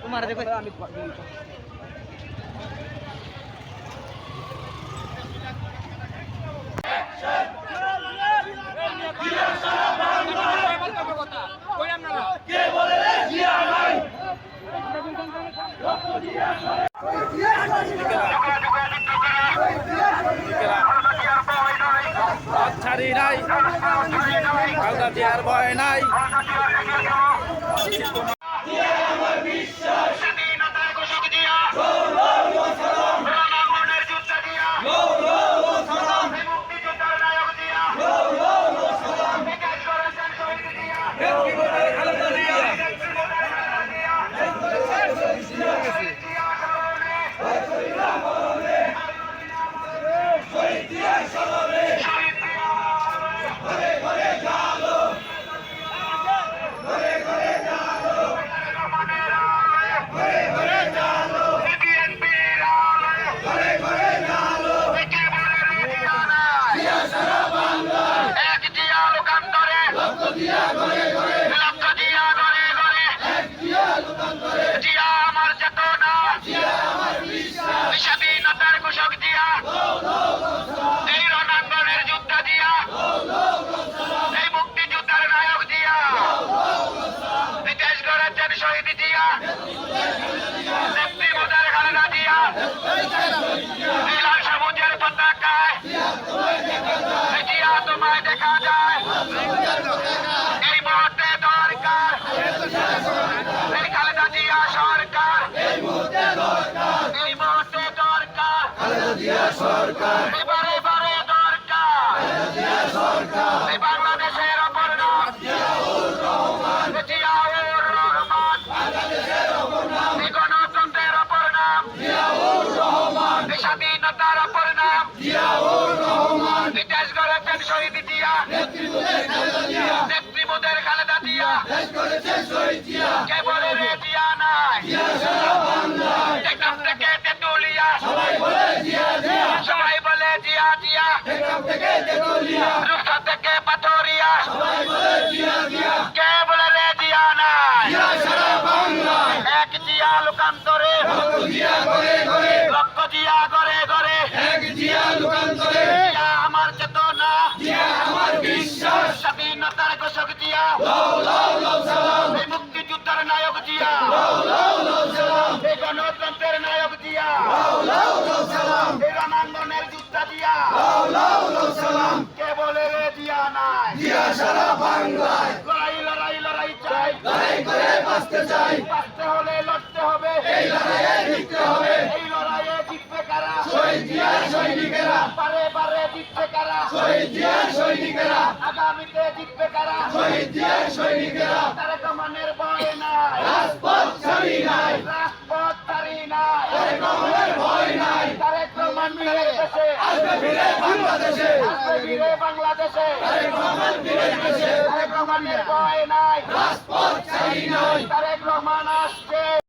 তোমার দেখো আমি কে বলে রে জিয়া নাই ছাড়ি নাই কালকা দেওয়ার ভয় নাই আমার বিশ্বাস স্বাধীনতার ঘোষক দিয়া রণাঙ্গনের যুদ্ধ দিয়া মুক্তিযোদ্ধার নায়ক দিয়া বিকাশ করেছেন শহীদ দিয়া স্বাধীনতার ঘোষক দিয়া এই রণাঙ্গনের যুদ্ধ দিয়া এই মুক্তিযোদ্ধার নায়ক দিয়া বিদেশ গড়েছেন শহীদ দিয়া নেত্রী মোদের খালেদা দিয়া এই লাল সবুজের পতাকায় জিয়া তোমায় দেখা যায় এই মুহূর্তে দরকার এই খালেদা জিয়া সরকার এই মুহূর্তে দরকার এবারে দরকার এই বাংলাদেশের অপর নাম জিয়াউর রহমান এই গণতন্ত্রের অপর নাম এই স্বাধীনতার অপর নাম এই দেশ গড়েছেন শহীদ জিয়া নেত্রী মোদের খালেদা জিয়া কে বলে রে জিয়া নাই টেকনাফ থেকে তেতুলিয়া সবাই বলে জিয়া জিয়া রূপসা থেকে পাথরিয়া কে বলে রে জিয়া নাই এক জিয়া লোকান্তরে লক্ষ জিয়া ঘরে ঘরে জিয়া আমার চেতনা স্বাধীনতার ঘোষক জিয়া এই মুক্তিযোদ্ধার নায়ক জিয়া এই গণতন্ত্রের নায়ক জিয়া এই রণাঙ্গনের যোদ্ধা জিয়া কে বলে রে জিয়া নাই লড়াই চাই বাঁচতে হলে লড়তে হবে এই লড়াইয়ে জিতবে কারা বারে জিতবে কারা আগামীতে জিতবে কারা তারেক রহমানের ভয় নাই রাজপথ ছাড়ি নাই তারেক রহমান ফিরে দেশে আসবে ফিরে বাংলাদেশে তারেক রহমানের ভয় নাই রাজপথ ছাড়ি নাই তারেক রহমান আসছে।